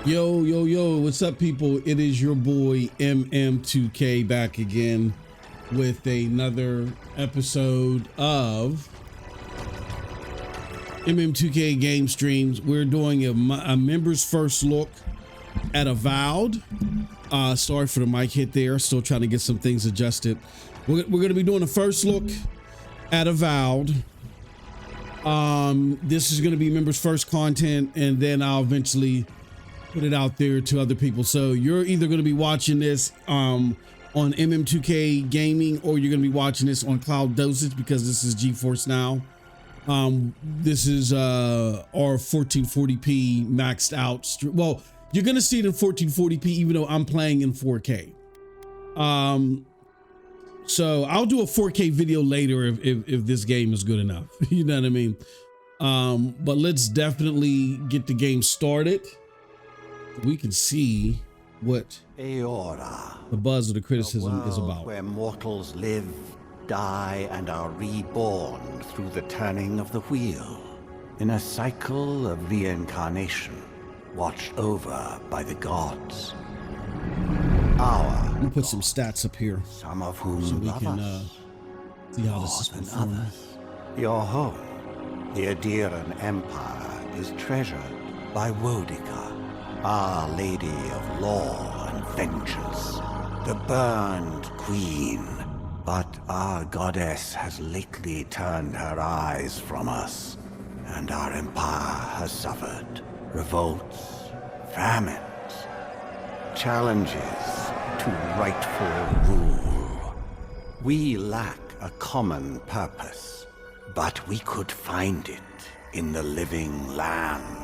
Yo, yo, yo, what's up, people? It is your boy MM2K back again with another episode of MM2K Game Streams. We're doing a members first look at Avowed. Sorry for the mic hit there. Still trying to get some things adjusted. We're going to be doing a first look at Avowed. This is going to be members first content, and then I'll eventually put it out there to other people. So you're either going to be watching this on MM2K Gaming, or you're going to be watching this on Cloud Dosage, because this is GeforceNOW. This is our 1440p maxed out. Well, you're going to see it in 1440p, even though I'm playing in 4K. So I'll do a 4K video later if this game is good enough. You know what I mean? But let's definitely get the game started. We can see what the buzz of the criticism is about. Where mortals live, die, and are reborn through the turning of the wheel, in a cycle of reincarnation, watched over by the gods. I'm gonna put some stats up here, some of whom so we love can us see how this is more than performing. others. Your home, the Adiran Empire, is treasured by Wodica, Our Lady of Law and Vengeance, the burned queen. But our goddess has lately turned her eyes from us, and our empire has suffered revolts, famines, challenges to rightful rule. We lack a common purpose, but we could find it in the living lands.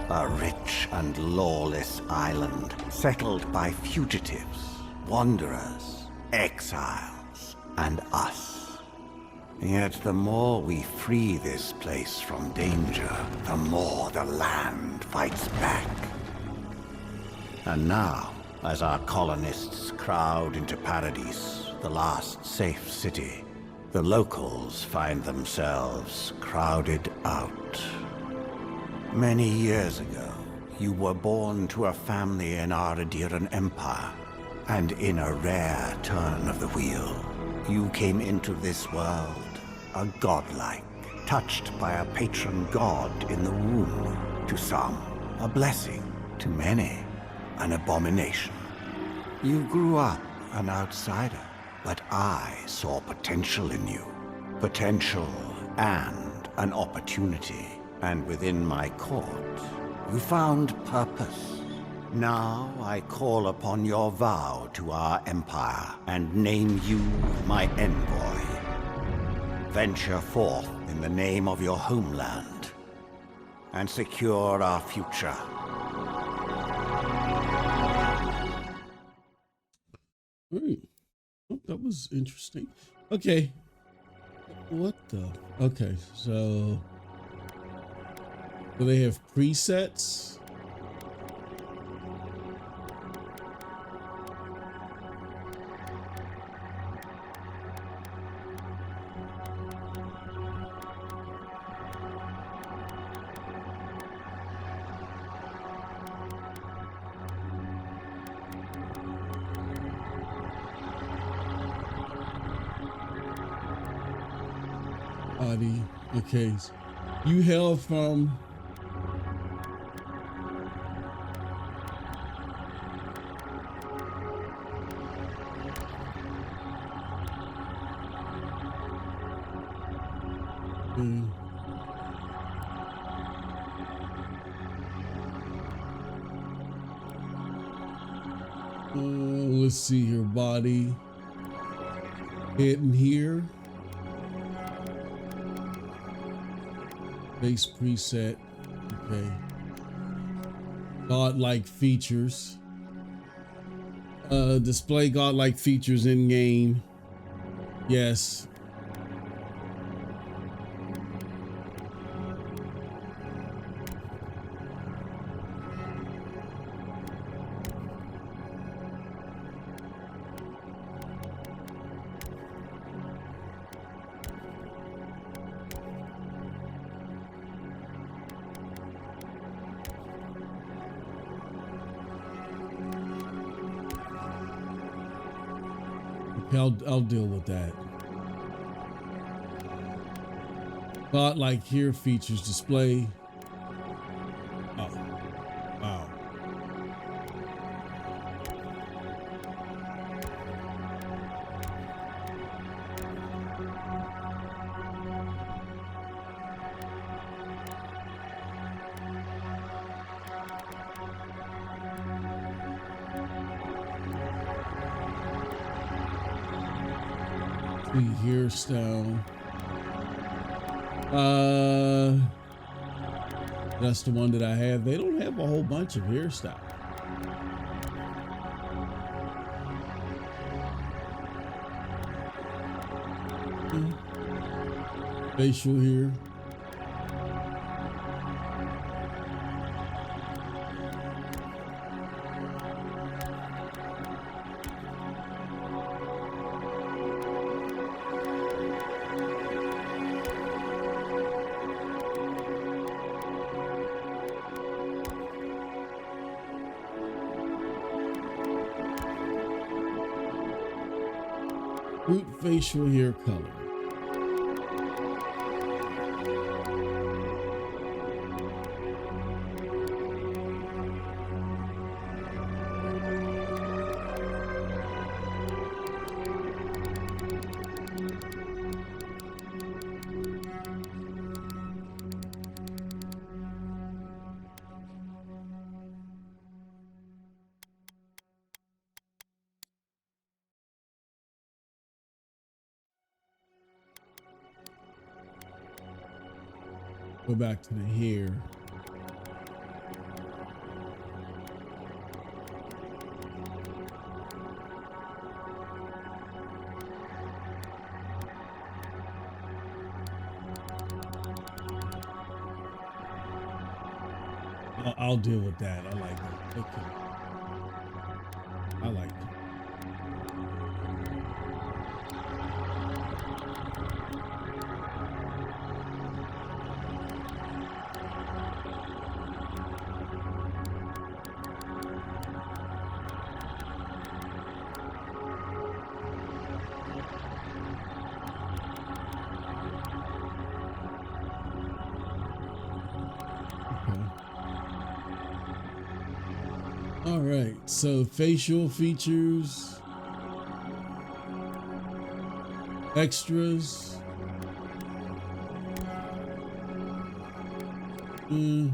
A rich and lawless island settled by fugitives, wanderers, exiles, and us. Yet the more we free this place from danger, the more the land fights back. And now, as our colonists crowd into Paradise, the last safe city, the locals find themselves crowded out. Many years ago, you were born to a family in our Adiran Empire, and in a rare turn of the wheel, you came into this world a godlike, touched by a patron god in the womb. To some, a blessing; to many, an abomination. You grew up an outsider, but I saw potential in you. Potential and an opportunity. And within my court, you found purpose. Now I call upon your vow to our empire and name you my envoy. Venture forth in the name of your homeland and secure our future. All right. Oh, that was interesting. Okay. What the? Okay, so do they have presets? Body. Okay. You hail from let's see here. Body. Hidden here. Base preset. Okay. Godlike features. Display godlike features in game. Yes. Okay, I'll deal with that. But like here, features display. Oh, wow. See here, style. That's the one that I have. They don't have a whole bunch of hairstyles. Facial here. Root facial hair color. Go back to the hair. I'll deal with that. I like it. Okay. I like it. All right, so facial features, extras, no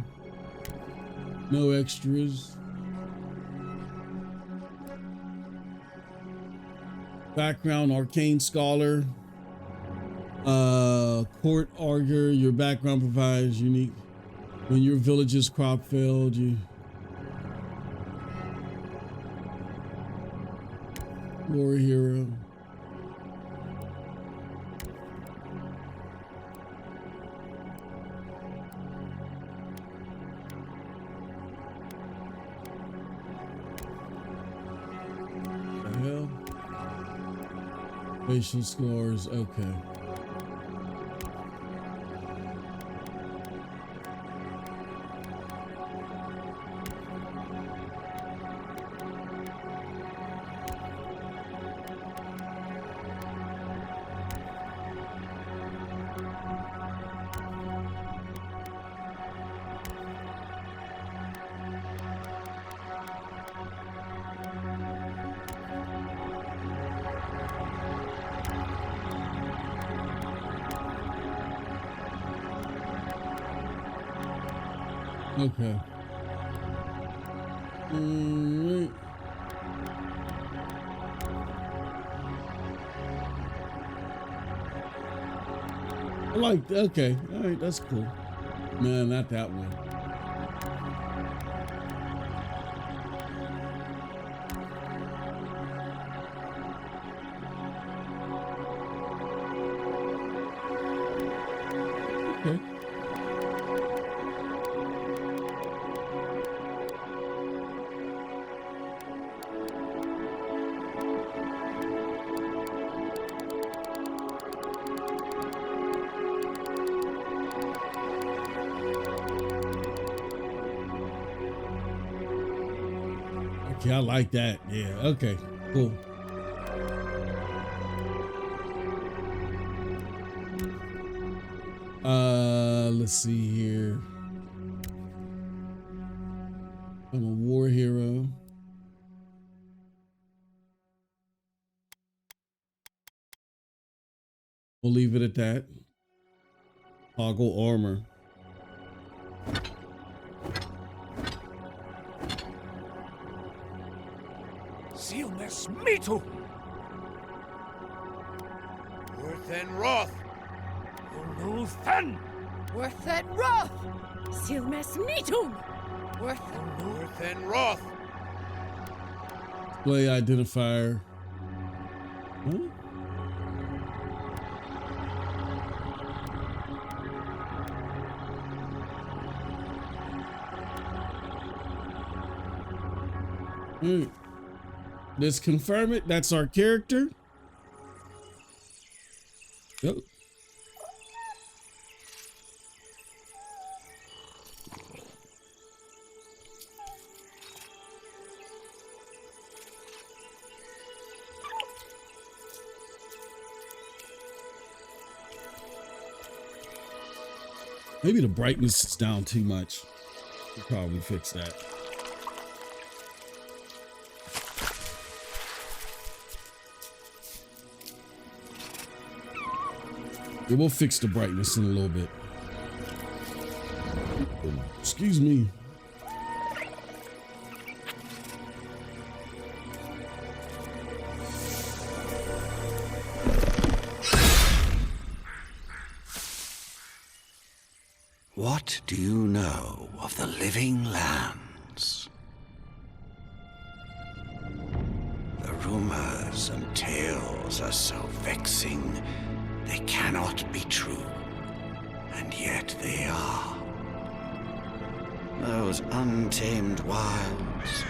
extras, background arcane scholar, court augur, your background provides unique when your village's crop failed. You war hero. The hell? Facial scores, okay. Okay. Right. I like, okay. All right, that's cool. Man, not that one. Okay. Okay, I like that. Yeah, okay, cool. Let's see here. I'm a war hero. We'll leave it at that. Toggle armor. Silmes mitu! Worth and Roth! Uluthan! Worth and Roth! Silmes mitum! Worth and Roth! Display identifier. Huh? Let's confirm it. That's our character. Yep. Maybe the brightness is down too much. We'll probably fix that. Yeah, we'll fix the brightness in a little bit. Excuse me. What do you know of the living lands? The rumors and tales are so vexing, they cannot be true, and yet they are. Those untamed wilds,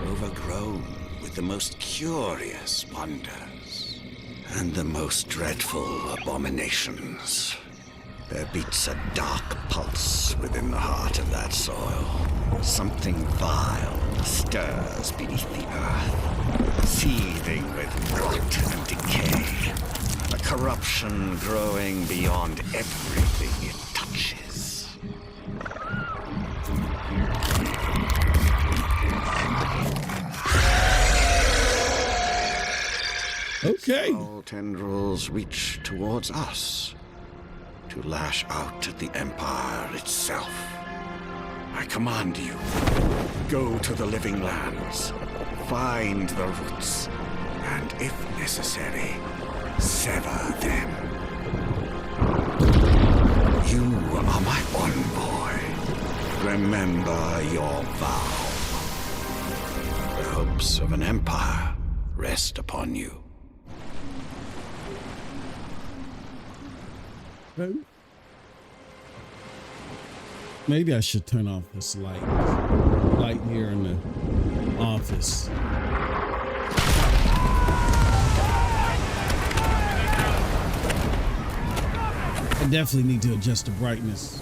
overgrown with the most curious wonders and the most dreadful abominations. There beats a dark pulse within the heart of that soil. Something vile stirs beneath the earth, seething with rot and decay. A corruption growing beyond everything it touches. Okay. All tendrils reach towards us, to lash out at the Empire itself. I command you, go to the living lands, find the roots, and if necessary, sever them. You are my envoy. Remember your vow. The hopes of an empire rest upon you. Maybe I should turn off this light here in the office. I definitely need to adjust the brightness.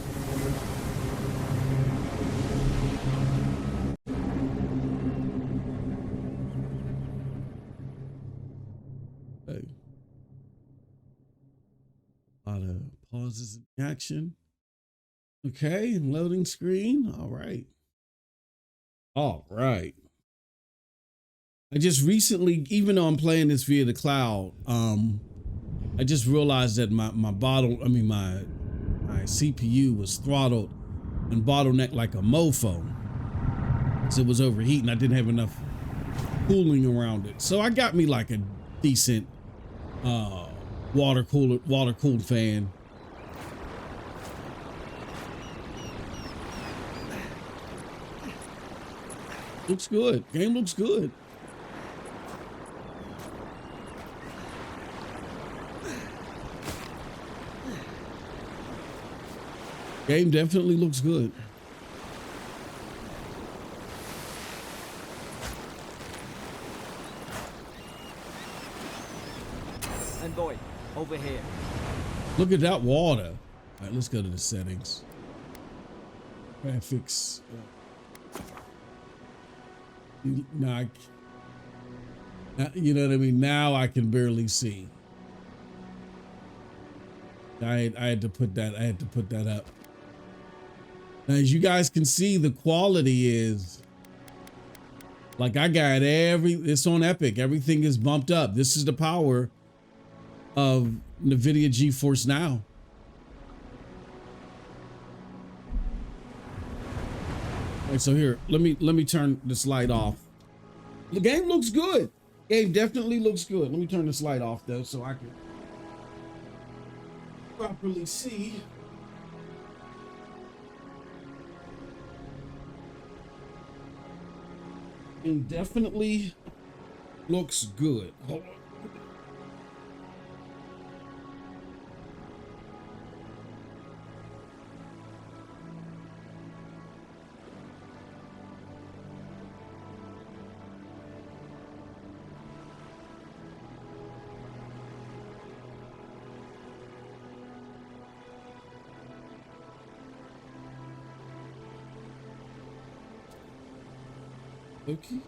Okay. A lot of pauses in action. Okay, loading screen. All right. All right. I just recently, even though I'm playing this via the cloud, I just realized that my CPU was throttled and bottlenecked like a mofo. So it was overheating. I didn't have enough cooling around it. So I got me like a decent water cooled fan. Looks good. Game looks good. Game definitely looks good. And boy, over here. Look at that water. All right, let's go to the settings. Graphics. Now, you know what I mean? Now I can barely see. I had to put that. I had to put that up. Now, as you guys can see, the quality is like I got it's on Epic. Everything is bumped up. This is the power of NVIDIA GeForce Now. All right, so here, let me turn this light off. The game looks good. Game definitely looks good. Let me turn this light off though, so I can properly see. It definitely looks good. Hold on. Okay.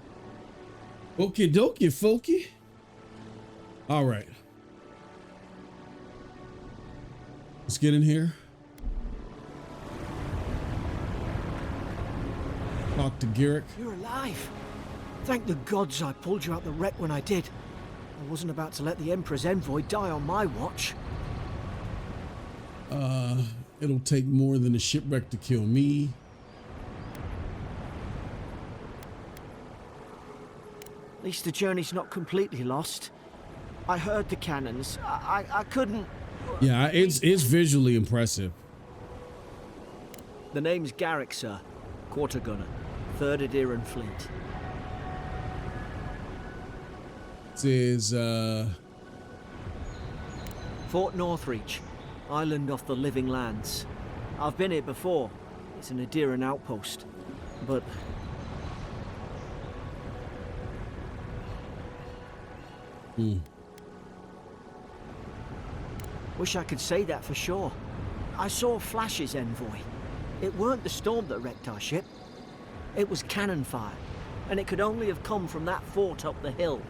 Okie dokie, folky. All right. Let's get in here. Talk to Garrick. You're alive. Thank the gods I pulled you out the wreck when I did. I wasn't about to let the Emperor's envoy die on my watch. It'll take more than a shipwreck to kill me. At least the journey's not completely lost. I heard the cannons. I couldn't... Yeah, it's visually impressive. The name's Garrick, sir. Quarter gunner. 3rd Adheran Fleet. This is, Fort Northreach. Island off the Living Lands. I've been here before. It's an Adheran outpost. But... Wish I could say that for sure. I saw flashes, envoy. It weren't the storm that wrecked our ship. It was cannon fire, and it could only have come from that fort up the hill.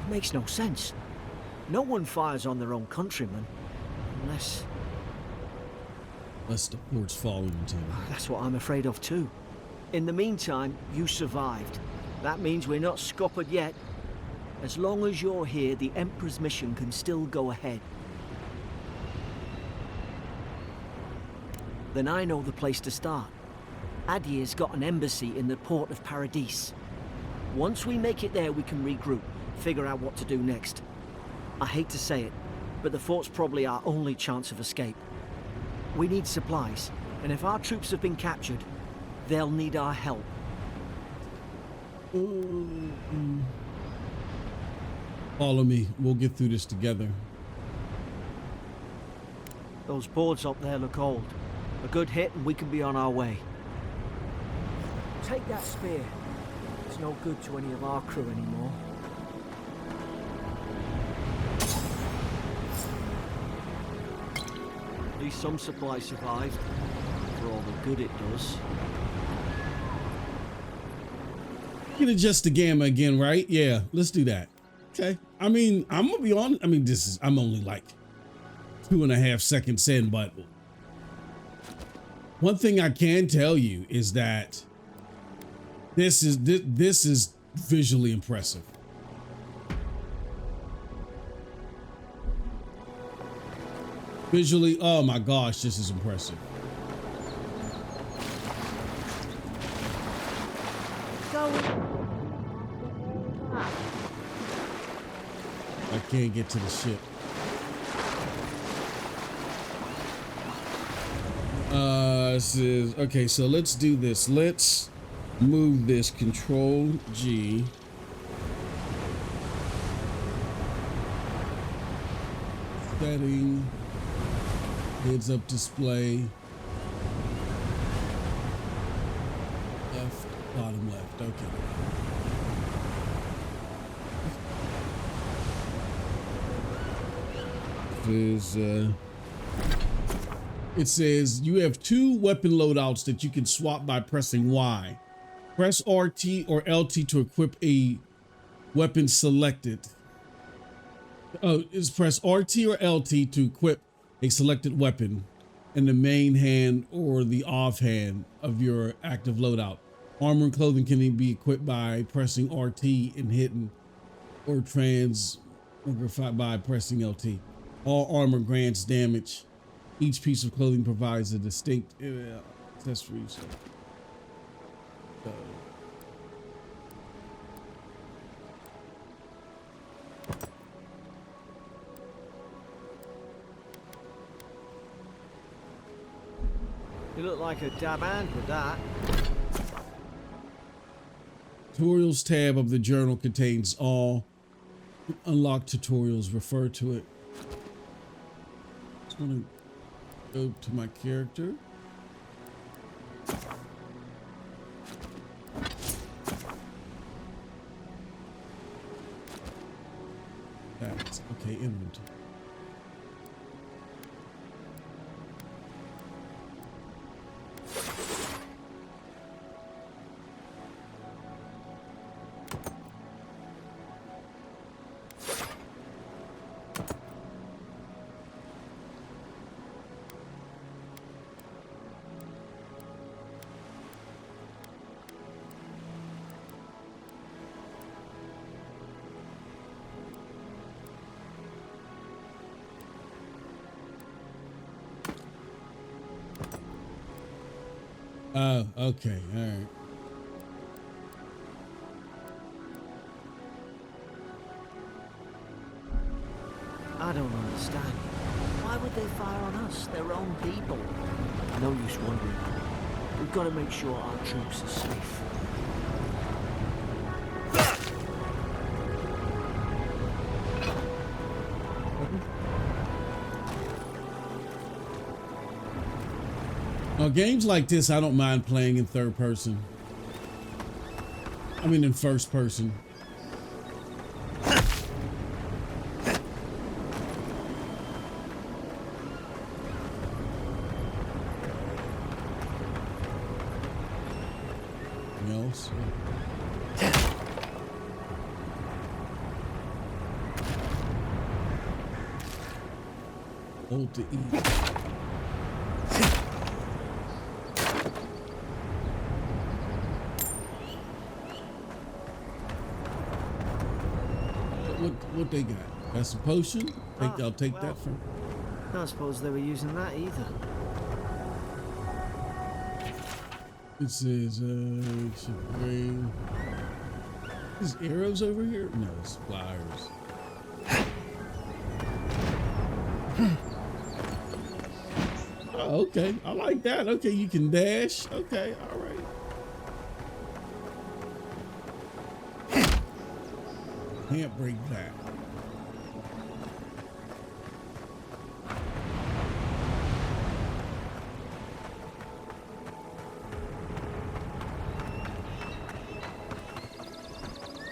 It makes no sense. No one fires on their own countrymen, unless the port's falling into. That's what I'm afraid of too. In the meantime, you survived. That means we're not scuppered yet. As long as you're here, the Emperor's mission can still go ahead. Then I know the place to start. Adir's got an embassy in the port of Paradis. Once we make it there, we can regroup, figure out what to do next. I hate to say it, but the fort's probably our only chance of escape. We need supplies, and if our troops have been captured, they'll need our help. Follow me. We'll get through this together. Those boards up there look old. A good hit and we can be on our way. Take that spear. It's no good to any of our crew anymore. At least some supplies survived, for all the good it does. You can adjust the gamma again, right? Yeah, let's do that. Okay. I mean, I'm gonna be on. I mean, I'm only like 2.5 seconds in, but one thing I can tell you is that this is visually impressive. Visually, oh my gosh, this is impressive. I can't get to the ship. This is okay, so let's do this. Let's move this. Control G. Setting. Heads up display. Left, bottom left. Okay. It says you have 2 weapon loadouts that you can swap by pressing Y. Press RT or LT to equip a weapon selected. Is press RT or LT to equip a selected weapon in the main hand or the offhand of your active loadout. Armor and clothing can be equipped by pressing RT and hitting, or transmogrify by pressing LT. All armor grants damage. Each piece of clothing provides a distinct accessories. You look like a dab hand with that. Tutorials tab of the journal contains all unlocked tutorials. Refer to it. Just want to go to my character. That's okay. Inventory. Oh, okay, all right. I don't understand. Why would they fire on us, their own people? No use wondering. We've got to make sure our troops are safe. Now, games like this, I don't mind playing in third person. I mean, in first person. Anything else? Hold to eat. What they got? That's a potion? I'll take that from. I don't suppose they were using that either. It says, should bring. Is arrows over here? No, it's flyers. Oh, okay, I like that. Okay, you can dash. Okay, all right. Can't break that.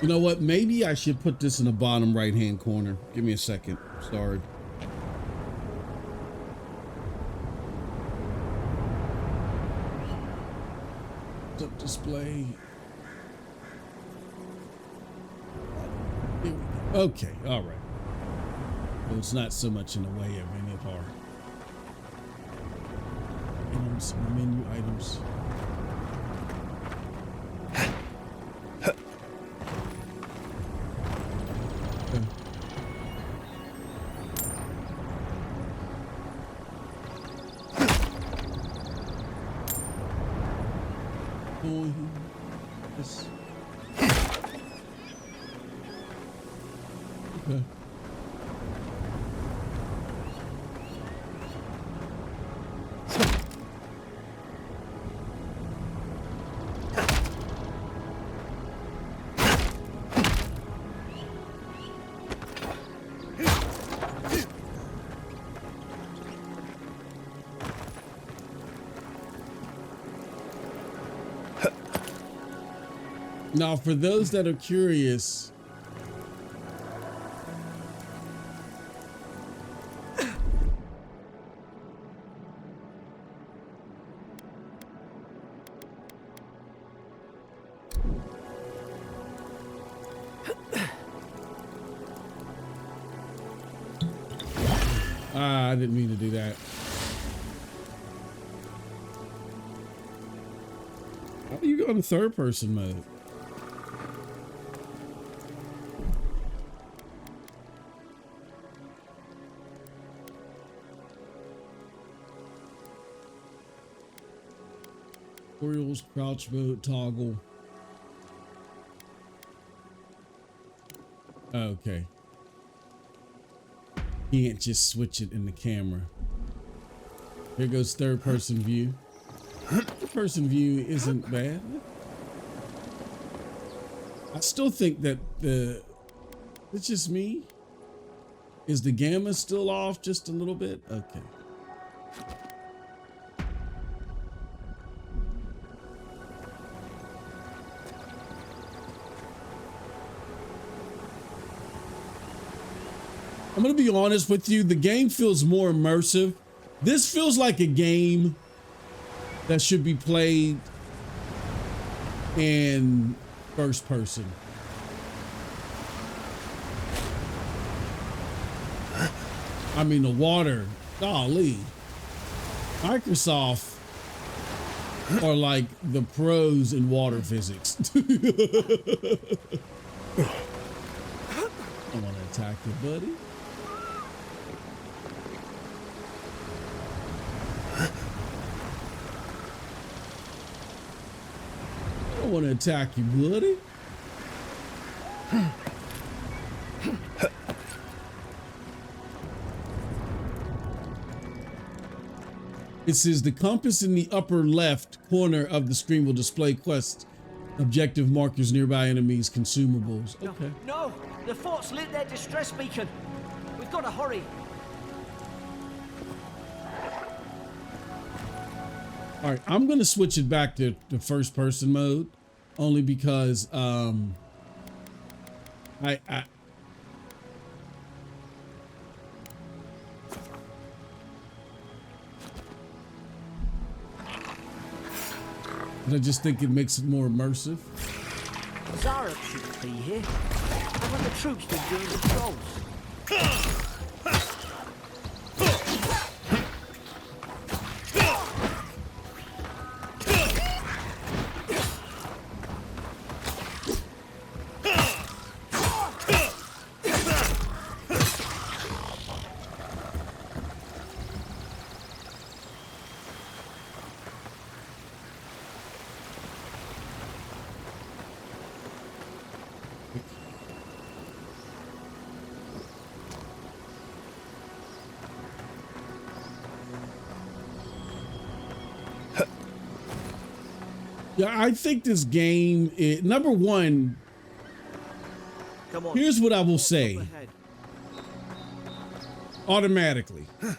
You know what? Maybe I should put this in the bottom right-hand corner. Give me a second. Sorry. Up display. Okay, all right. Well, it's not so much in the way of any of our items, menu items. Okay. Now, for those that are curious, I didn't mean to do that. How do you go in third person mode? Tutorials, crouch mode, toggle. Okay. Can't just switch it in the camera. Here goes third person view. Third person view isn't bad. I still think that it's just me. Is the gamma still off just a little bit? Okay. I'm gonna be honest with you, the game feels more immersive. This feels like a game that should be played in first person. I mean, the water, golly. Microsoft are like the pros in water physics. I want to attack you, buddy. I want to attack you, buddy. It says the compass in the upper left corner of the screen will display quests, objective markers, nearby enemies, consumables. Okay. No, the fort's lit their distress beacon. We've got to hurry. All right, I'm gonna switch it back to the first person mode, only because I just think it makes it more immersive. Zara should be here. Haven't the troops been doing patrols? Yeah, I think this game is, number one, here's what I will say automatically. I'm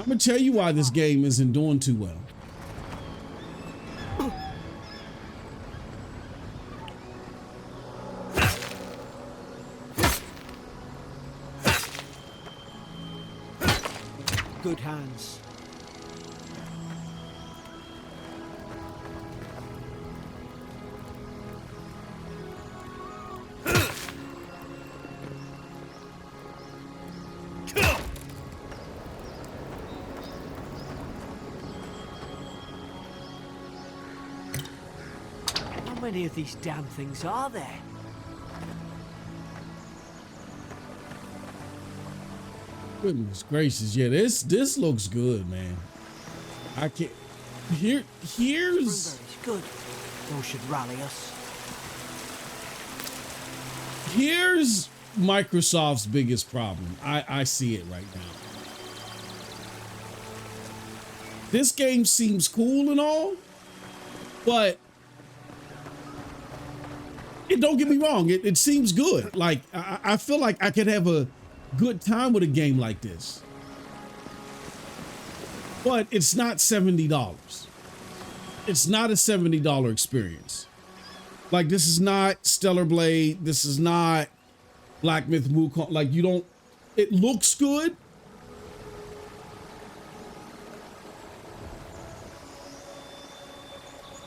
gonna tell you why this game isn't doing too well. Good hands. How many of these damn things are there? Goodness gracious, yeah, this looks good, man. I can't. Here's good. Those should rally us. Here's Microsoft's biggest problem. I see it right now. This game seems cool and all, but don't get me wrong, it seems good. Like I feel like I could have a good time with a game like this, but it's not $70. It's not a $70 experience. Like, this is not Stellar Blade. This is not Black Myth Wukong. Like, you don't, it looks good,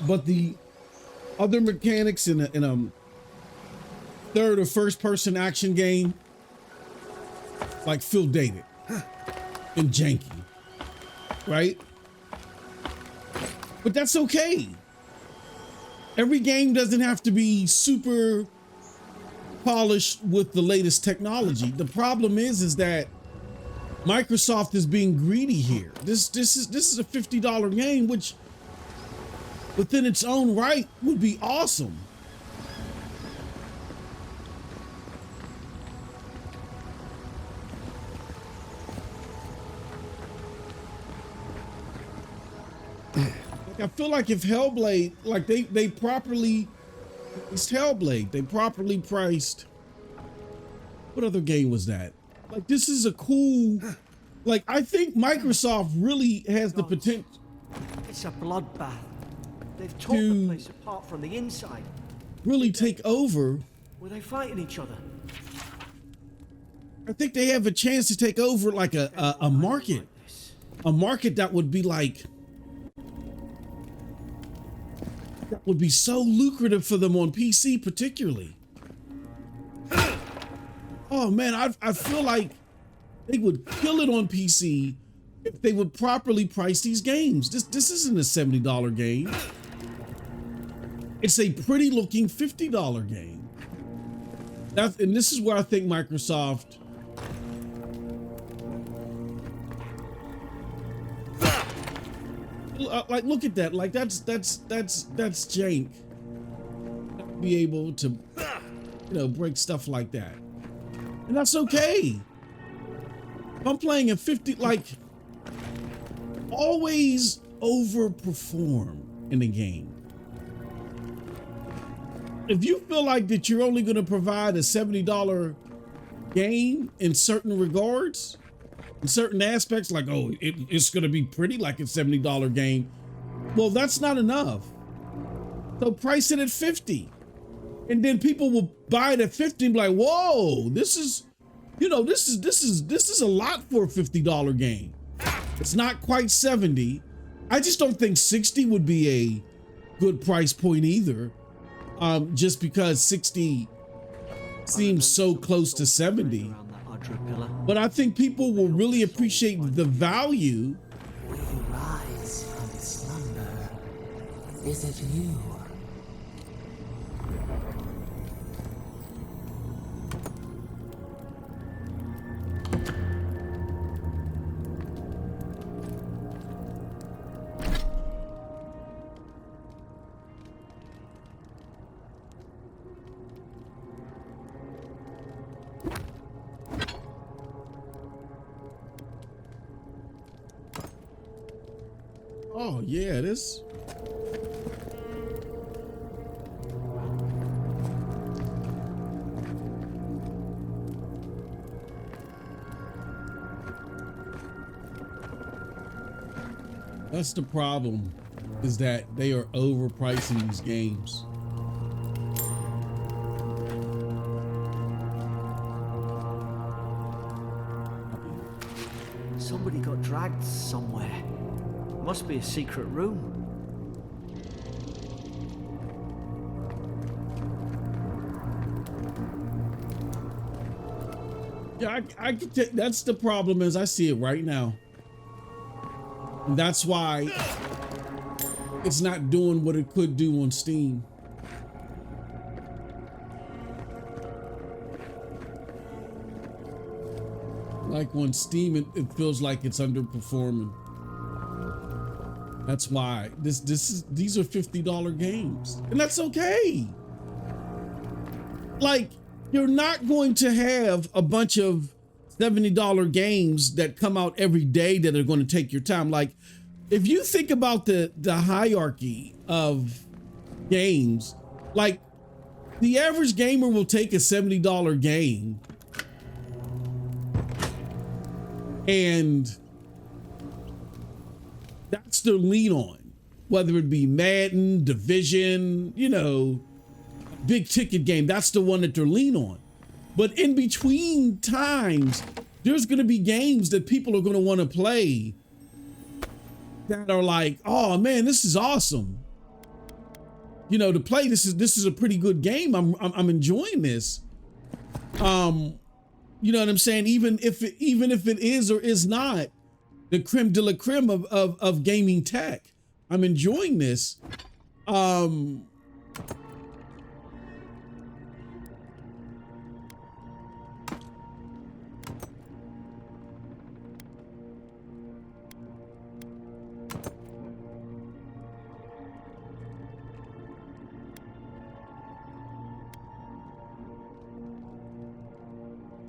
but the other mechanics in a third or first person action game like feel dated. and janky, right? But that's okay. Every game doesn't have to be super polished with the latest technology. The problem is that Microsoft is being greedy here. This is a $50 game, which within its own right would be awesome. I feel like if Hellblade, like they properly, it's Hellblade, they properly priced. What other game was that? Like, this is a cool, like, I think Microsoft really has the potential. It's a bloodbath. They've torn the place apart from the inside. Really take over. Were they fighting each other? I think they have a chance to take over like a market. A market that would be like, that would be so lucrative for them on PC particularly. Oh man, I feel like they would kill it on PC if they would properly price these games. This isn't a $70 game. It's a pretty looking $50 game. And this is where I think Microsoft like, look at that. Like, that's jank. Be able to, you know, break stuff like that. And that's okay. If I'm playing a 50, like, always overperform in the game. If you feel like that you're only going to provide a $70 game in certain regards, in certain aspects, like, oh, it's going to be pretty like a $70 game. Well, that's not enough. So price it at 50. And then people will buy it at 50 and be like, whoa, this is, you know, this is a lot for a $50 game. It's not quite 70. I just don't think 60 would be a good price point either. Just because 60 seems so close to 70. But I think people will really appreciate the value. Will you rise from slumber? Is it you? Oh yeah, this. That's the problem, is that they are overpricing these games. Somebody got dragged somewhere. Must be a secret room. Yeah, I could take, that's the problem as I see it right now. And that's why it's not doing what it could do on Steam. Like on Steam, it feels like it's underperforming. That's why these are $50 games, and that's okay. Like, you're not going to have a bunch of $70 games that come out every day that are going to take your time. Like, if you think about the hierarchy of games, like, the average gamer will take a $70 game and that's their lean on, whether it be Madden, Division, you know, big ticket game. That's the one that they're lean on. But in between times, there's going to be games that people are going to want to play that are like, oh man, this is awesome. You know, to play this is a pretty good game. I'm enjoying this. You know what I'm saying? Even if it is or is not the creme de la creme of gaming tech. I'm enjoying this.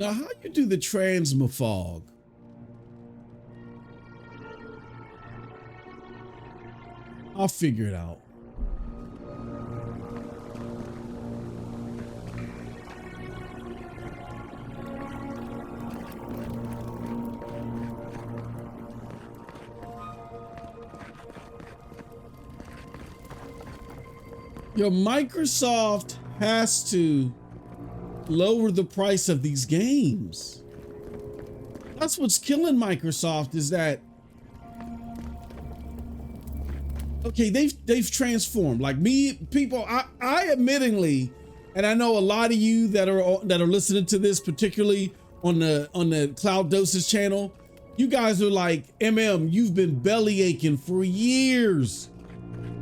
Now, how you do the transmofog? I'll figure it out. Yo, Microsoft has to lower the price of these games. That's what's killing Microsoft, is that, okay, they've transformed. Like me, people, I admittingly, and I know a lot of you that are listening to this, particularly on the Cloud Doses channel, you guys are like, MM, you've been belly aching for years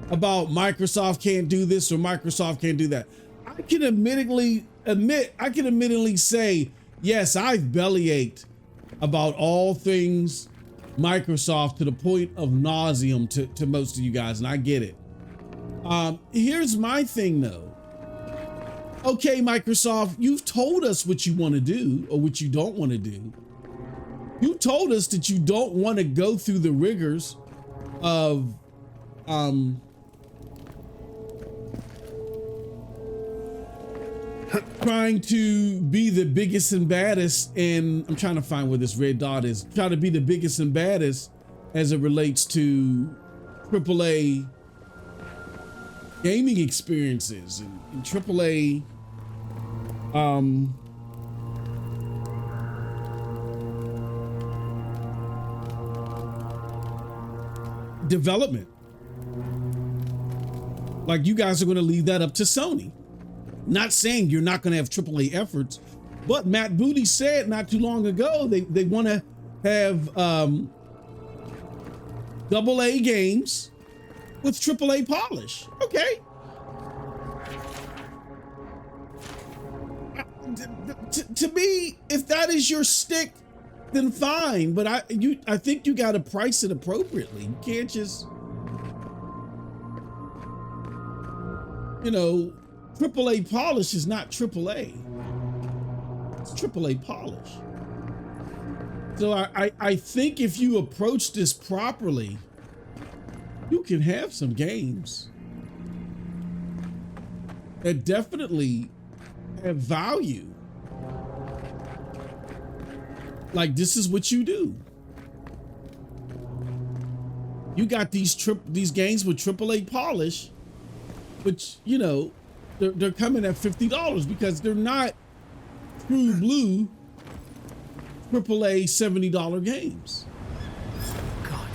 about Microsoft can't do this or Microsoft can't do that. I can admittedly say, yes, I've belly ached about all things Microsoft to the point of nauseum to most of you guys, and I get it. Here's my thing though. Okay, Microsoft, you've told us what you want to do or what you don't want to do. You told us that you don't want to go through the rigors of trying to be the biggest and baddest, and I'm trying to find where this red dot is, try to be the biggest and baddest as it relates to AAA gaming experiences and AAA development. Like, you guys are going to leave that up to Sony. Not saying you're not going to have AAA efforts, but Matt Booty said not too long ago they want to have AA games with AAA polish. Okay. To me, if that is your stick, then fine. But I think you got to price it appropriately. You can't just, you know, AAA polish is not AAA. It's AAA polish. So I think if you approach this properly, you can have some games that definitely have value. Like, this is what you do. You got these games with AAA polish, which, you know, they're coming at $50 because they're not true blue AAA $70 games. God,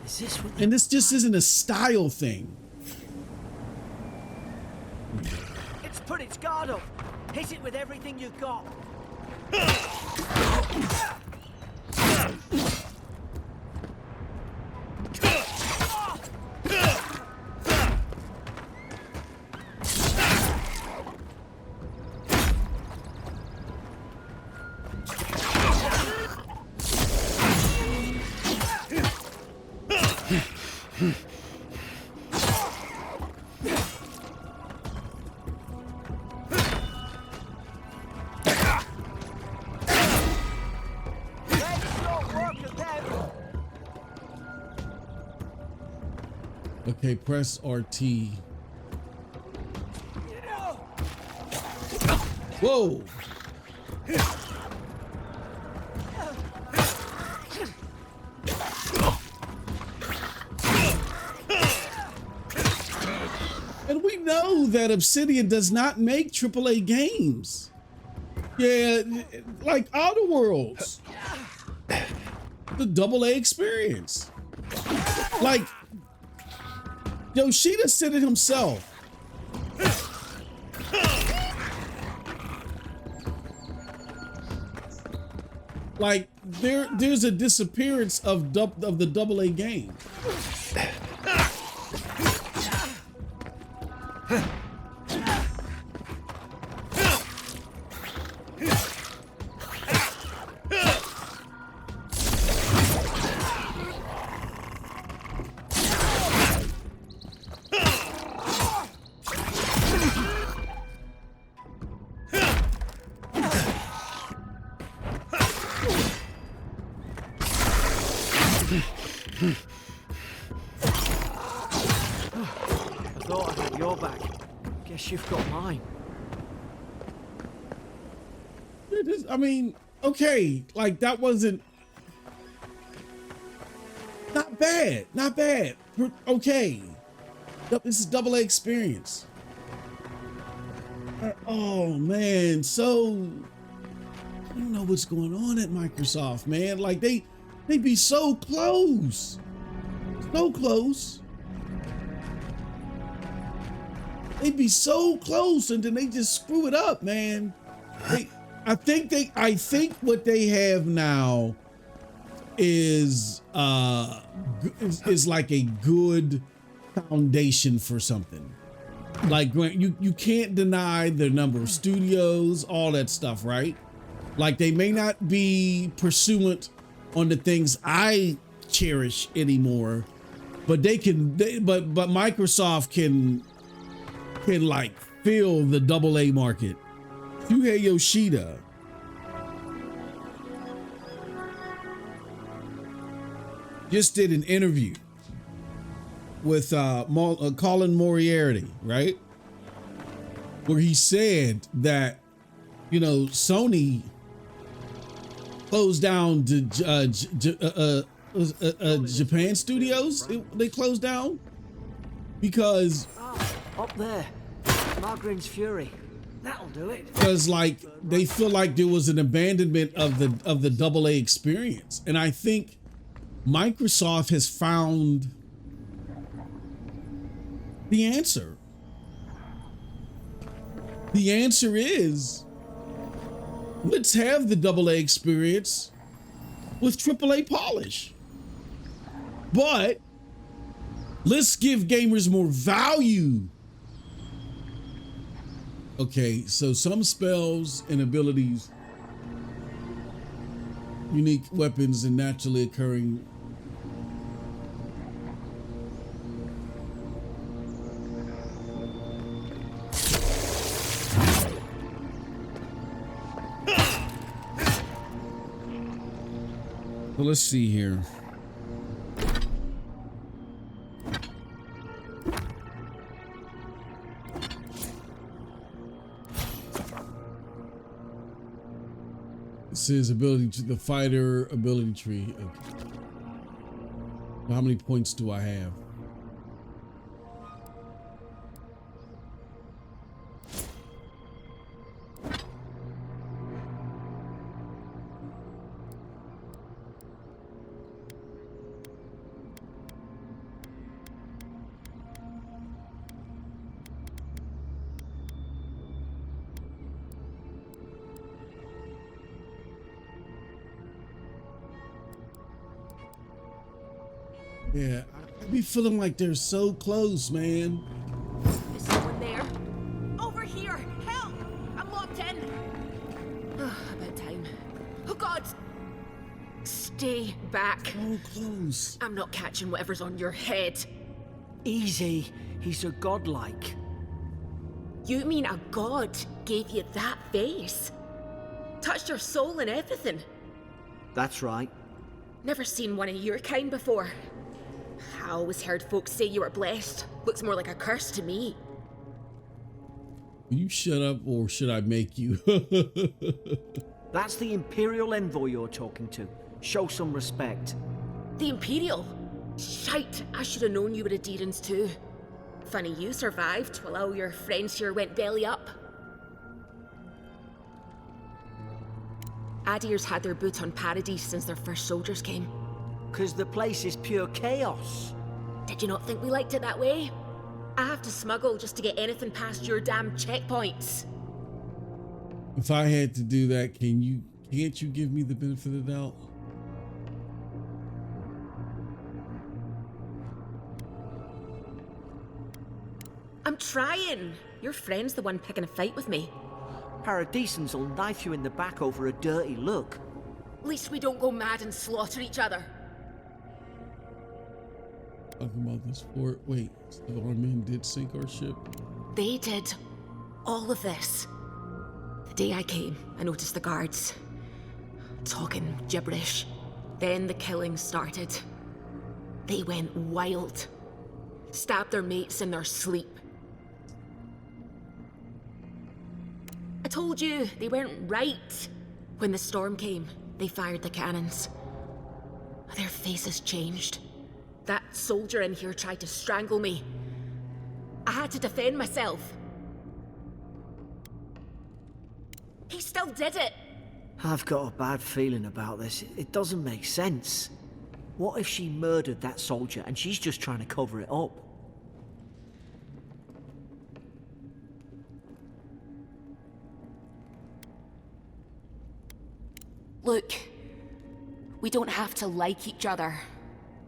is this what? And this just isn't a style thing. It's put its guard up. Hit it with everything you've got. Okay, press RT. Whoa. And we know that Obsidian does not make AAA games. Yeah, like Outer Worlds. The AA experience. Like, Yoshida said it himself. Like, there's a disappearance of the AA game. You've got mine. I mean, okay, like that wasn't not bad, not bad. Okay, this is AA experience. Oh man, so I don't know what's going on at Microsoft, man. Like they be so close, so close. They'd be so close, and then they just screw it up, man. I think what they have now is like a good foundation for something. Like you can't deny the number of studios, all that stuff, right? Like they may not be pursuant on the things I cherish anymore, but but Microsoft can like fill the AA market. Shuhei Yoshida just did an interview with Colin Moriarty, right? Where he said that, you know, Sony closed down Japan studios. They closed down because up there, Margarine's Fury. That'll do it. Because like they feel like there was an abandonment of the AA experience, and I think Microsoft has found the answer. The answer is, let's have the AA experience with AAA polish, but let's give gamers more value. Okay, so some spells and abilities, unique weapons, and naturally occurring well, let's see here. This is ability to the fighter ability tree. Okay. How many points do I have? Yeah, I be feeling like they're so close, man. Is someone there? Over here! Help! I'm locked in! About time. Oh God! Stay back. So close. I'm not catching whatever's on your head. Easy. He's so godlike. You mean a god gave you that face? Touched your soul and everything? That's right. Never seen one of your kind before. I always heard folks say you were blessed. Looks more like a curse to me. Will you shut up, or should I make you? That's the Imperial Envoy you're talking to. Show some respect. The Imperial? Shite, I should have known you were a Deerans too. Funny you survived while all your friends here went belly up. Adir's had their boot on Paradise since their first soldiers came. 'Cause the place is pure chaos. Did you not think we liked it that way? I have to smuggle just to get anything past your damn checkpoints. If I had to do that, can't you give me the benefit of the doubt? I'm trying. Your friend's the one picking a fight with me. Paradisans will knife you in the back over a dirty look. At least we don't go mad and slaughter each other. Talking about this fort. Wait, so our men did sink our ship? They did all of this. The day I came, I noticed the guards talking gibberish. Then the killing started. They went wild. Stabbed their mates in their sleep. I told you, they weren't right. When the storm came, they fired the cannons. Their faces changed. That soldier in here tried to strangle me. I had to defend myself. He still did it. I've got a bad feeling about this. It doesn't make sense. What if she murdered that soldier and she's just trying to cover it up? Look, we don't have to like each other,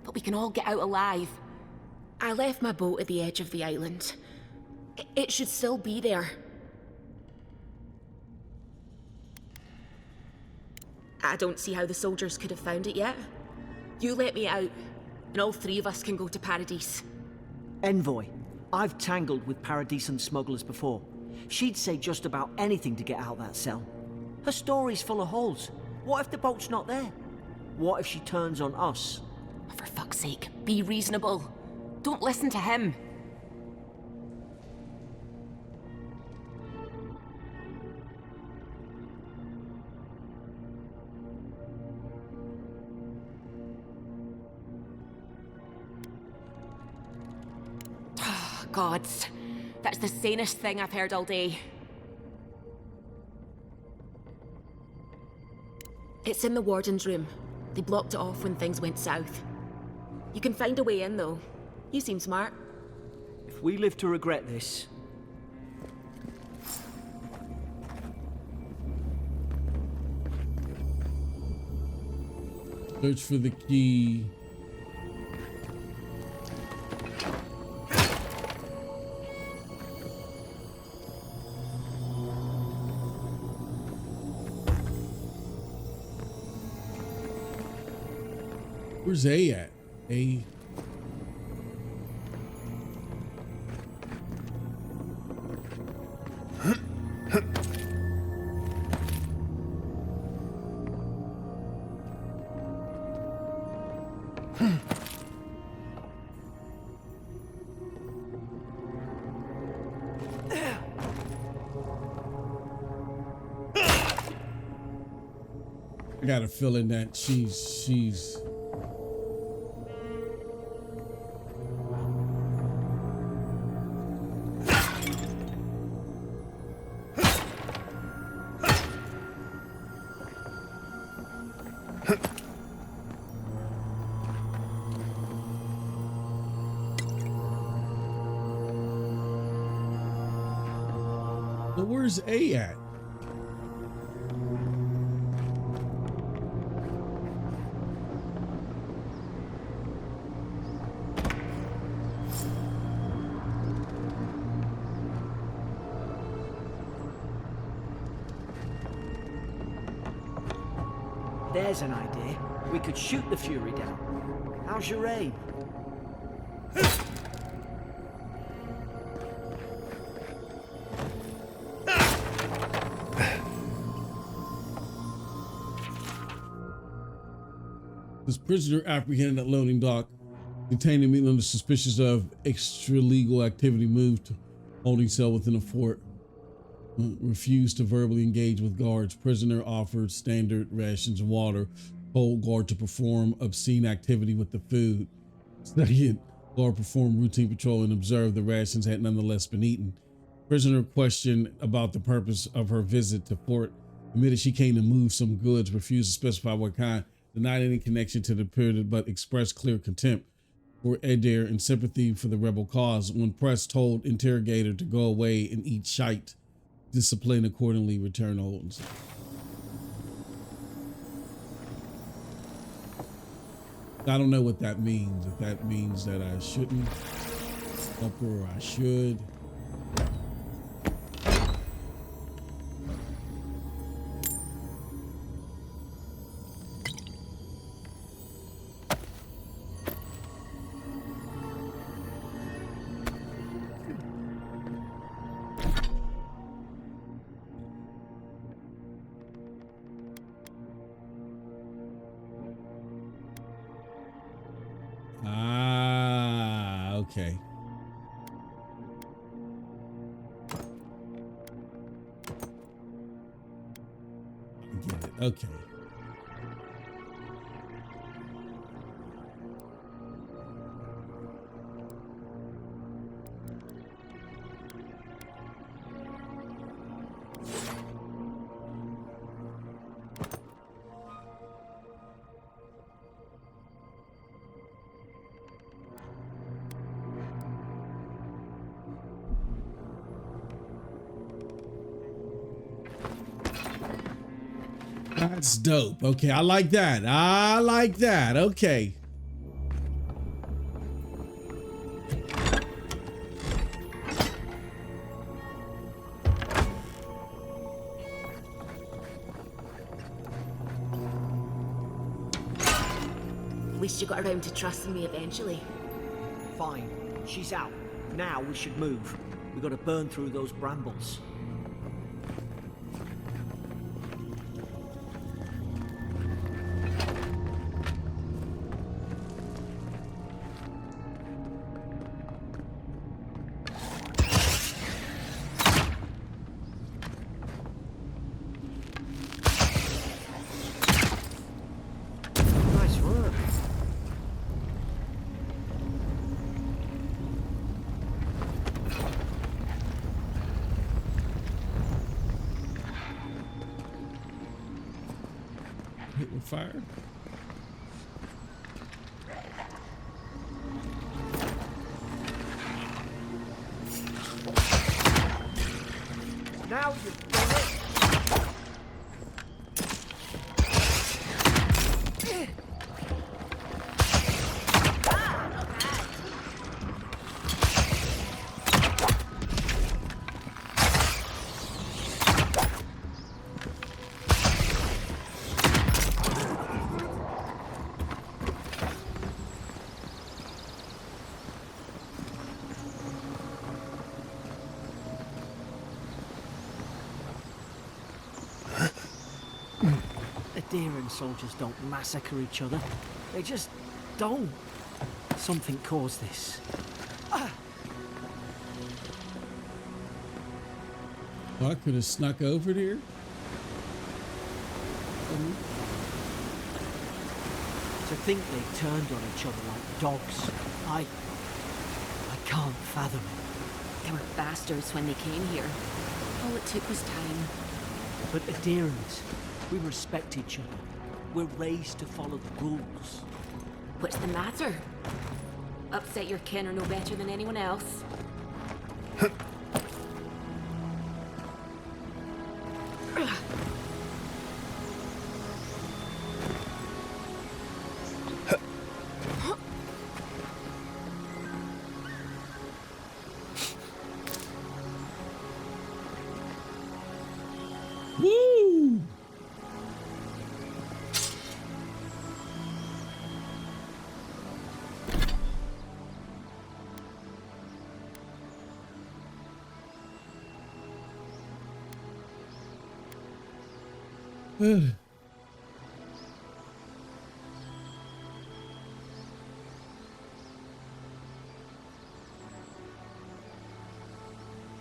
but we can all get out alive. I left my boat at the edge of the island. It should still be there. I don't see how the soldiers could have found it yet. You let me out, and all three of us can go to Paradise. Envoy, I've tangled with Paradisan smugglers before. She'd say just about anything to get out that cell. Her story's full of holes. What if the boat's not there? What if she turns on us? For fuck's sake, be reasonable. Don't listen to him. Gods, that's the sanest thing I've heard all day. It's in the warden's room. They blocked it off when things went south. You can find a way in, though. You seem smart. If we live to regret this... Search for the key. Where's A at? A. I got a feeling that she's But where's A at? There's an idea. We could shoot the Fury down. How's your aim? This prisoner apprehended at loading dock, detained immediately under suspicious of extra-legal activity, moved to holding cell within a fort. Refused to verbally engage with guards. Prisoner offered standard rations and water. Told guard to perform obscene activity with the food. Second, guard performed routine patrol and observed the rations had nonetheless been eaten. Prisoner questioned about the purpose of her visit to fort. Admitted she came to move some goods. Refused to specify what kind. Denied any connection to the period, but expressed clear contempt for Adair and sympathy for the rebel cause. When pressed, told interrogator to go away and eat shite. Discipline accordingly, return holds. I don't know what that means. If that means that I shouldn't help her or I should. Ah, okay. I get it. Okay. That's dope. Okay, I like that. I like that. Okay. At least you got around to trusting me eventually. Fine. She's out. Now we should move. We gotta burn through those brambles. Nice work. Hit with fire. Now you've done it. Adherent soldiers don't massacre each other. They just don't. Something caused this. Oh, I could have snuck over there. To think they turned on each other like dogs. I can't fathom it. They were bastards when they came here. All it took was time. But adherents, we respect each other. We're raised to follow the rules. What's the matter? Upset your kin are no better than anyone else. Woo!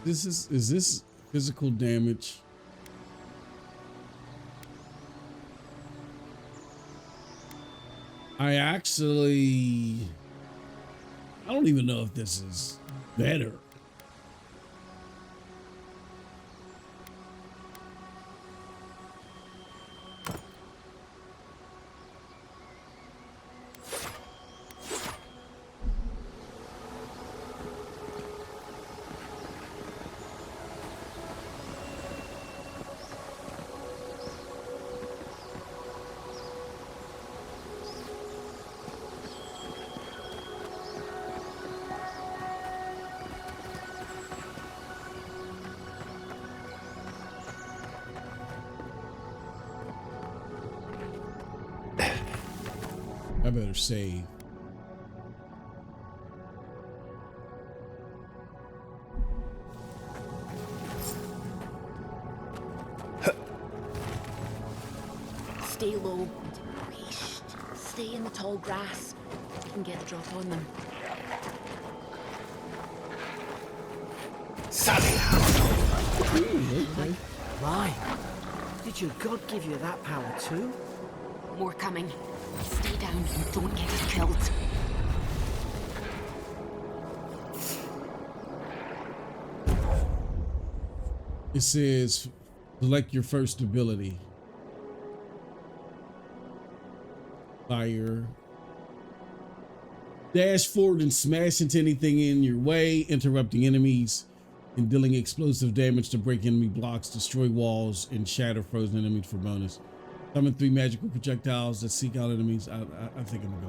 Is this physical damage? I don't even know if this is better. better save. Stay low. Stay in the tall grass. You can get the drop on them. Okay. My, did your god give you that power too? More coming. Stay down and don't get us killed. It says select your first ability. Fire. Dash forward and smash into anything in your way, interrupting enemies and dealing explosive damage to break enemy blocks, destroy walls, and shatter frozen enemies for bonus. Summon 3 magical projectiles that seek out enemies. I think I'm gonna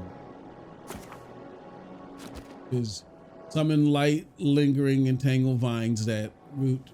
go. Is summon light, lingering, and tangle vines that root.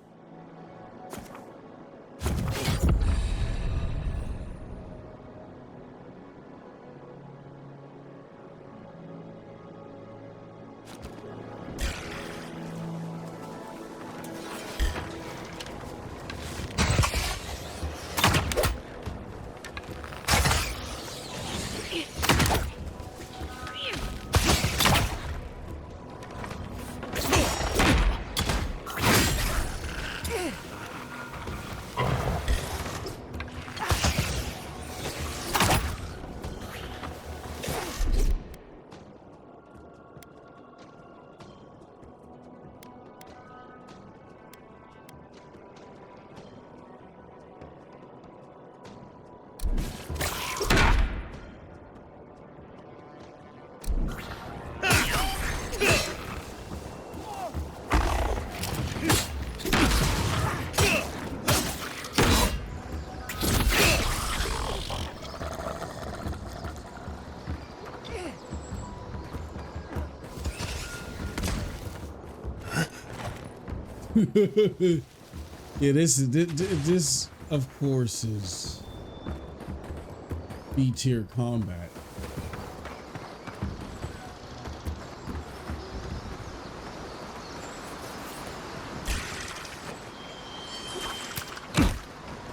Yeah, this of course is B tier combat.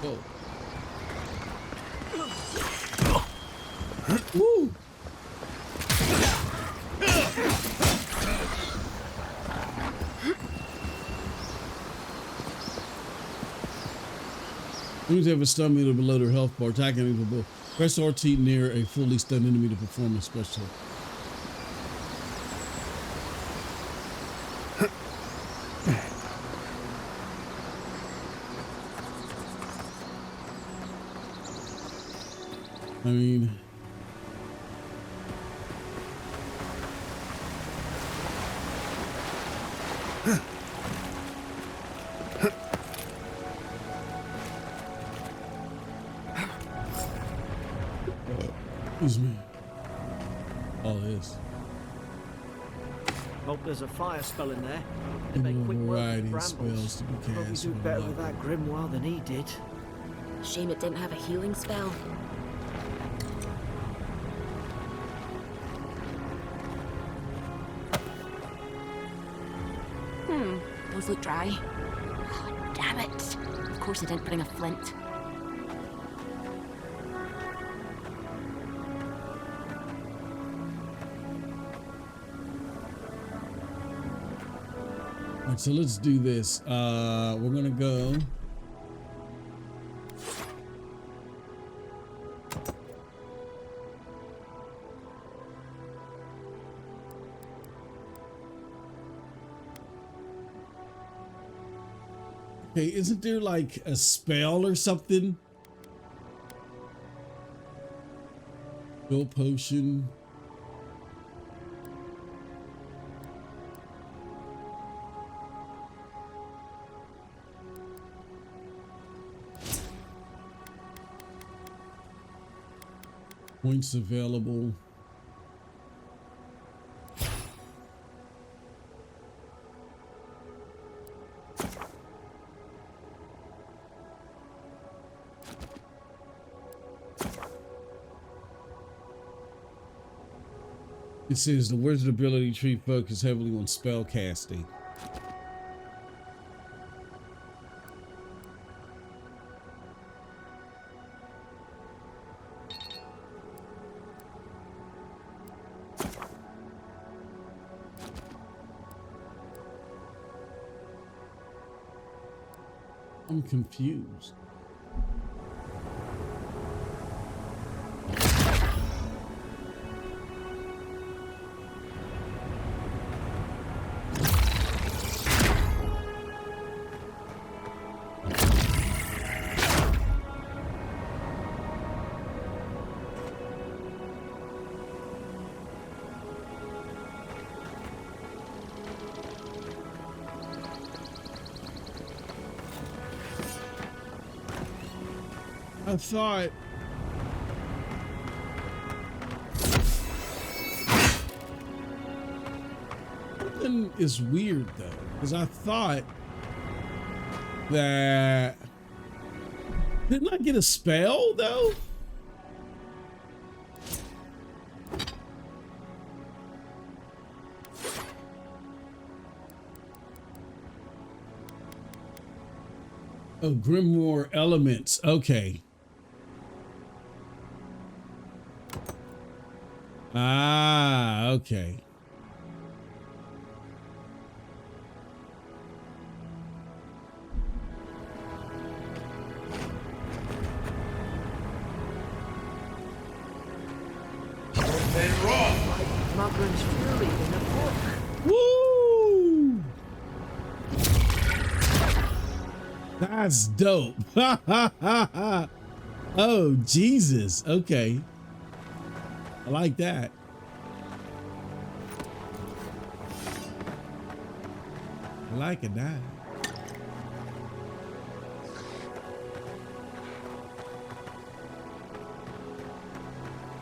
Oh. Woo! Enemies have a stun meter below their health bar. Attacking enemies with both. Press RT near a fully stunned enemy to perform a special. I mean, excuse me. All this. Hope there's a fire spell in there. They make quick work Variety of of brambles. spells to be Hope you cast. do when better unlocked. with that grimoire than he did. Shame it didn't have a healing spell. Those look dry. Oh, damn it. Of course I didn't bring a flint. All right, so let's do this. We're gonna go. Okay, isn't there like a spell or something? Go potion. Points available. It says the wizard ability tree focuses heavily on spell casting. I'm confused. I thought something is weird though, because I thought that didn't I get a spell though? Oh, Grimoire Elements. Okay. Ah, okay. Mugren's Fury in a book. Woo! That's dope. Oh, Jesus. Okay. I like that. I like it now.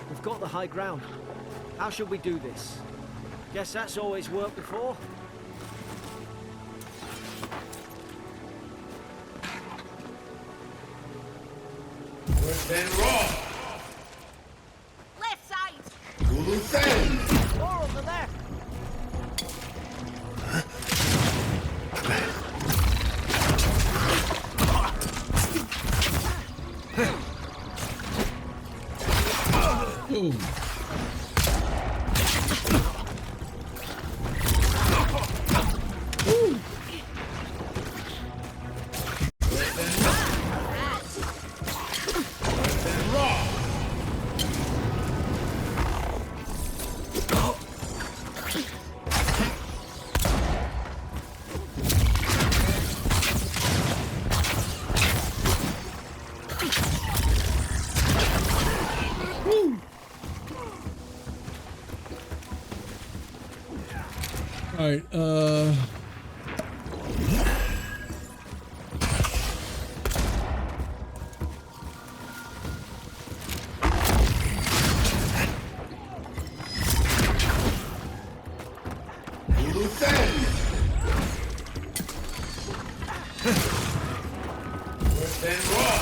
We've got the high ground. How should we do this? Guess that's always worked before. Worse than raw. Left side! Lulu Sen! More on the left! Ooh. All right, Lulu Sen! Worse than raw.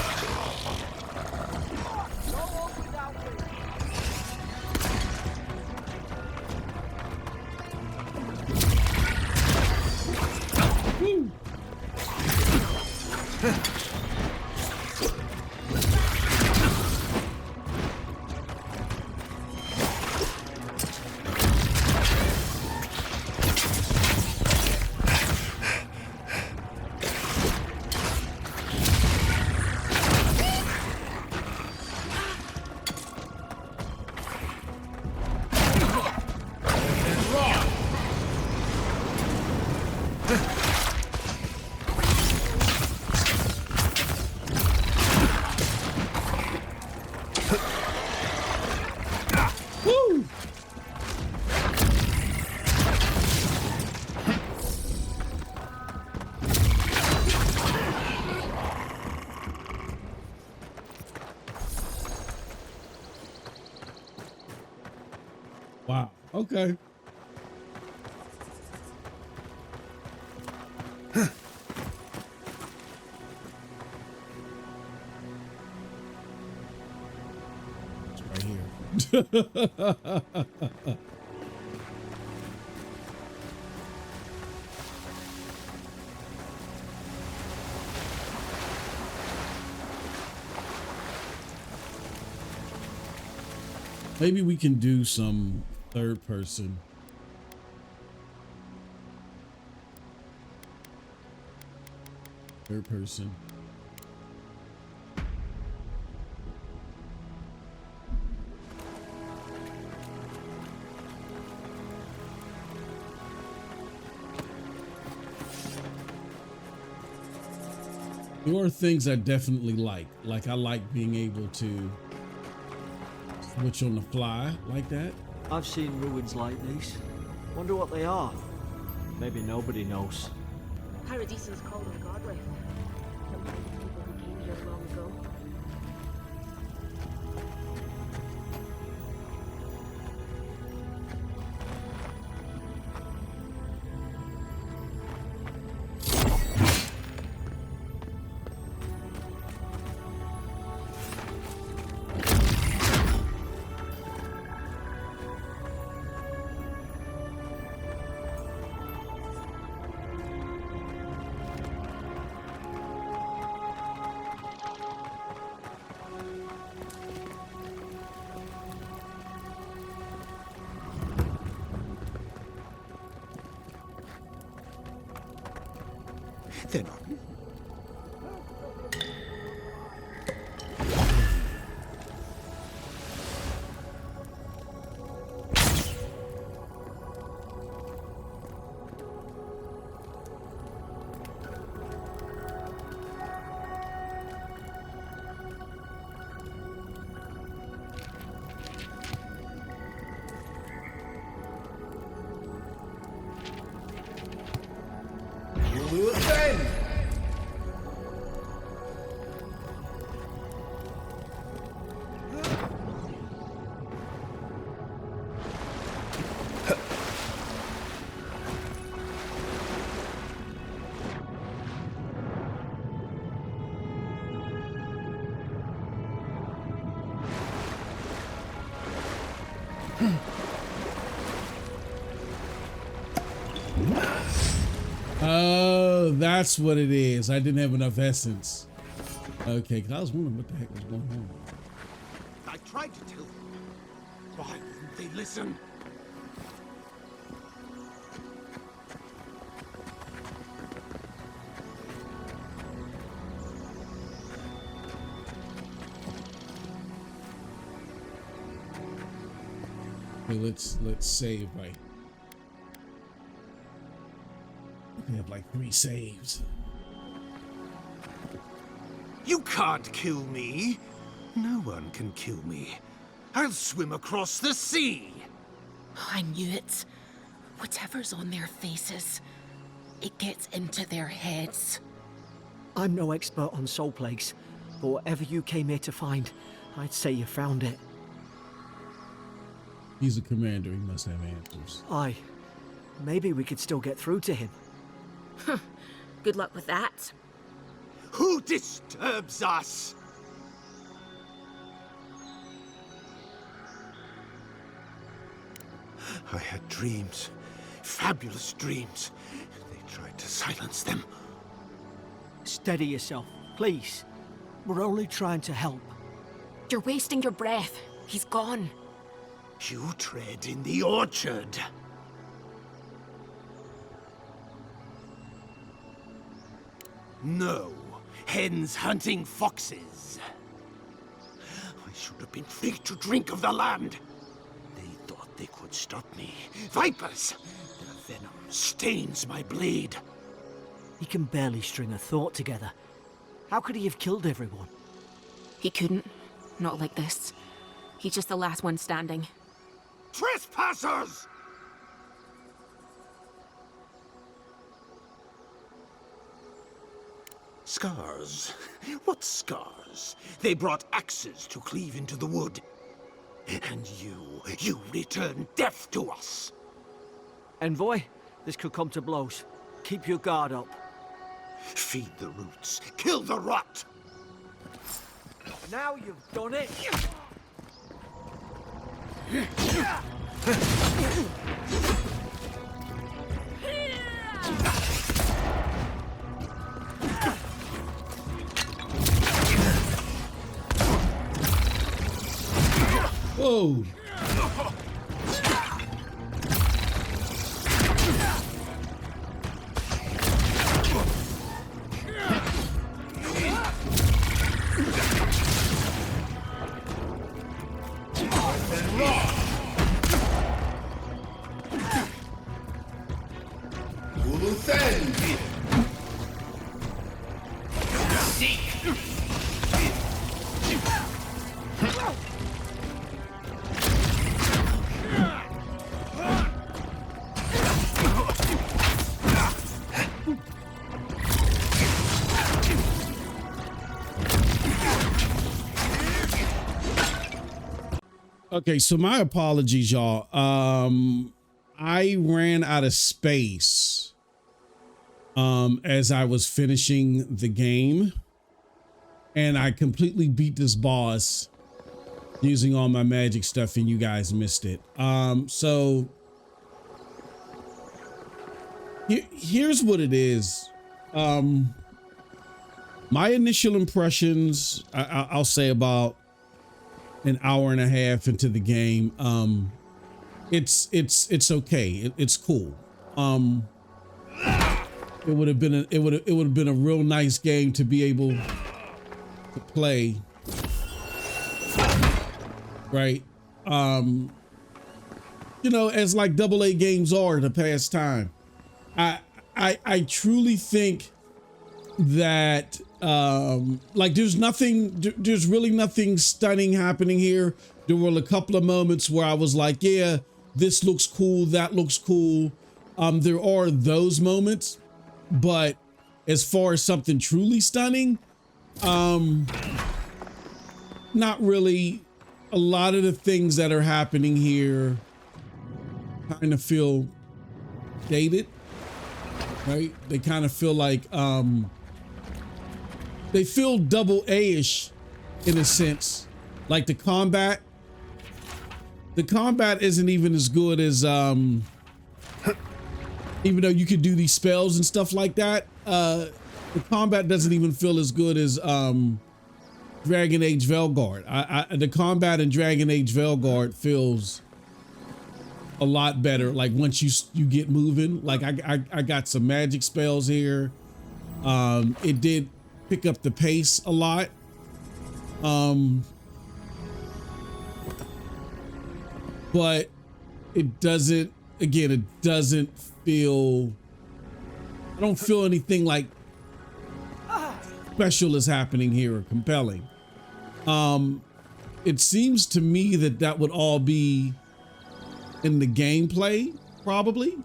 woo! Wow. Okay. It's right here. Maybe we can do some third person. Third person. There are things I definitely like. Like I like being able to switch on the fly like that. I've seen ruins like these. Wonder what they are. Maybe nobody knows. Paradisans call them godly. Some kind of people who came here long ago. They're not. You offend. Oh, that's what it is. I didn't have enough essence. Okay, because I was wondering what the heck was going on. I tried to tell them. Why wouldn't they listen? Okay, let's save right. We have like 3 saves. You can't kill me. No one can kill me. I'll swim across the sea. I knew it. Whatever's on their faces, it gets into their heads. I'm no expert on soul plagues, but whatever you came here to find, I'd say you found it. He's a commander. He must have answers. Aye. Maybe we could still get through to him. Good luck with that. Who disturbs us? I had dreams. Fabulous dreams. They tried to silence them. Steady yourself, please. We're only trying to help. You're wasting your breath. He's gone. You tread in the orchard. No, hens hunting foxes. I should have been free to drink of the land. They thought they could stop me. Vipers! Their venom stains my blade. He can barely string a thought together. How could he have killed everyone? He couldn't. Not like this. He's just the last one standing. Trespassers! Scars? What scars? They brought axes to cleave into the wood. And you return death to us. Envoy, this could come to blows. Keep your guard up. Feed the roots, kill the rot! Now you've done it! Whoa! will send. Okay, so my apologies, y'all. I ran out of space as I was finishing the game, and I completely beat this boss using all my magic stuff, and you guys missed it. So here's what it is. My initial impressions, I'll say about an hour and a half into the game. It's okay. It's cool. It would have been a real nice game to be able to play. Right. You know, as like AA games are the past time. I truly think that like there's really nothing stunning happening here. There were a couple of moments where I was like, yeah, this looks cool, that looks cool. There are those moments, but as far as something truly stunning, not really. A lot of the things that are happening here kind of feel dated, right? They kind of feel like they feel AA-ish in a sense. Like the combat isn't even as good as even though you could do these spells and stuff like that, the combat doesn't even feel as good as Dragon Age Veilguard. The combat in Dragon Age Veilguard feels a lot better. Like once you get moving, like I got some magic spells here. It did pick up the pace a lot. But it doesn't, again, it doesn't feel, I don't feel anything like special is happening here or compelling. It seems to me that would all be in the gameplay, probably.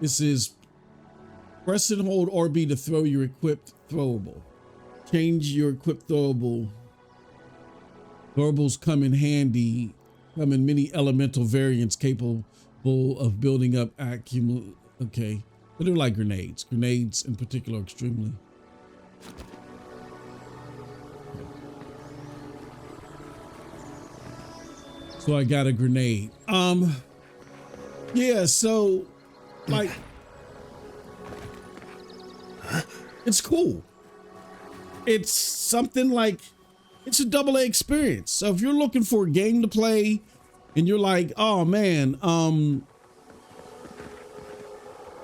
This is press and hold RB to throw your equipped throwable. Change your equipped throwable. Throwables come in handy, come in many elemental variants capable of building up accumulate. Okay, but they're like grenades. Grenades in particular, extremely. So I got a grenade. Yeah, so like it's cool. It's something like it's a AA experience. So if you're looking for a game to play and you're like, oh man,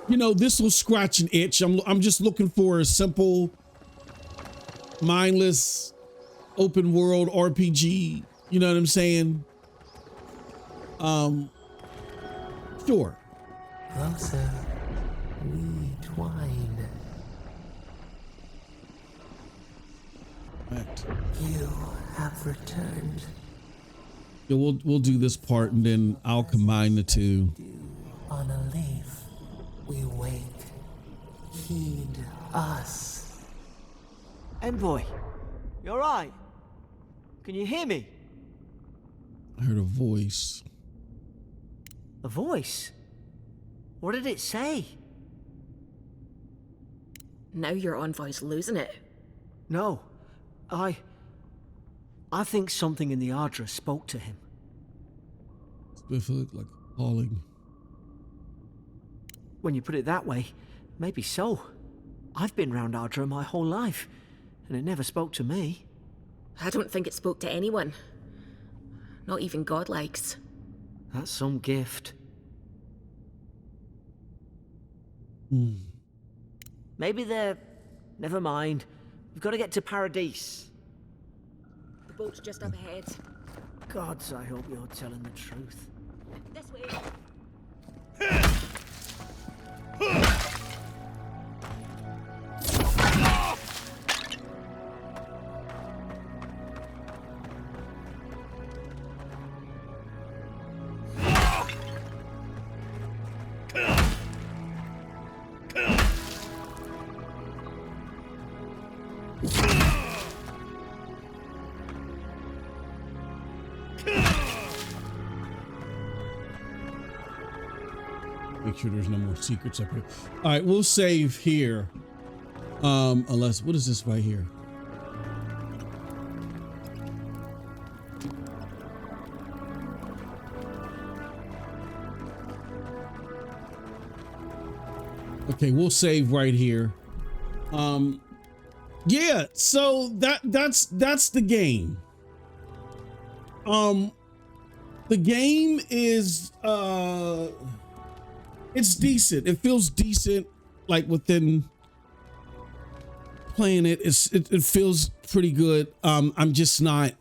you know, this will scratch an itch. I'm just looking for a simple, mindless, open world RPG. You know what I'm saying? Sure. Closer, we twine. Right. You have returned. Yeah, we'll do this part and then I'll combine the two. On a leaf, we wait. Heed us. Envoy, you alright? Can you hear me? I heard a voice. A voice? What did it say? Now your envoy's losing it. No, I think something in the Ardra spoke to him. Specific, like calling. When you put it that way, maybe so. I've been round Ardra my whole life, and it never spoke to me. I don't think it spoke to anyone. Not even godlikes. That's some gift. Maybe they're... Never mind. We've got to get to Paradise. The boat's just up ahead. Gods, I hope you're telling the truth. This way. Make sure there's no more secrets up here. All right, we'll save here. Unless, what is this right here? Okay, we'll save right here. Yeah, so that's the game. The game is it's decent. It feels decent, like within playing it. It feels pretty good. I'm just not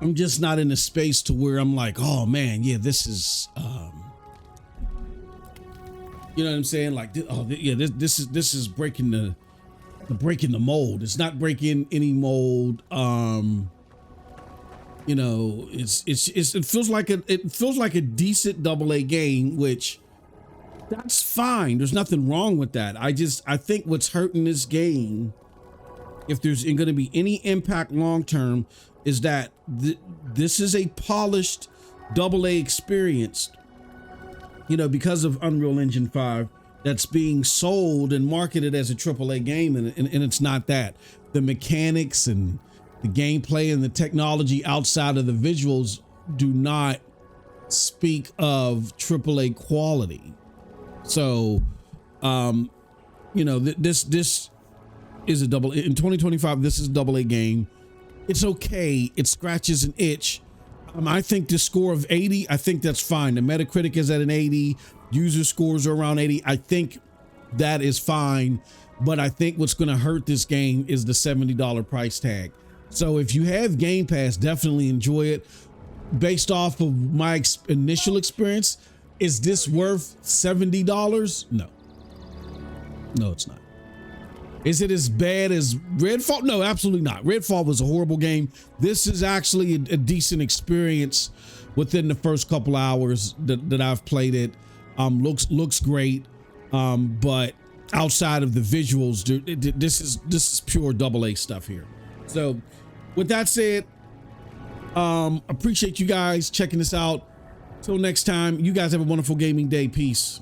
in a space to where I'm like, oh man, yeah, this is you know what I'm saying? Like, oh yeah, this is breaking the mold. It's not breaking any mold. You know, it feels like a decent AA game, which that's fine. There's nothing wrong with that. I think what's hurting this game, if there's going to be any impact long term, is that this is a polished AA experience. You know, because of Unreal Engine 5, that's being sold and marketed as a AAA game, and it's not that. The mechanics and the gameplay and the technology outside of the visuals do not speak of AAA quality. So, you know, this is a in 2025. This is a AA game. It's okay. It scratches an itch. I think the score of 80, I think that's fine. The Metacritic is at an 80. User scores are around 80. I think that is fine. But I think what's going to hurt this game is the $70 price tag. So if you have Game Pass, definitely enjoy it. Based off of my initial experience, is this worth $70? No. No, it's not. Is it as bad as Redfall? No, absolutely not. Redfall was a horrible game. This is actually a decent experience within the first couple hours that I've played it. Looks great. But outside of the visuals, this is pure AA stuff here. So with that said, appreciate you guys checking this out. Till next time, you guys have a wonderful gaming day. Peace.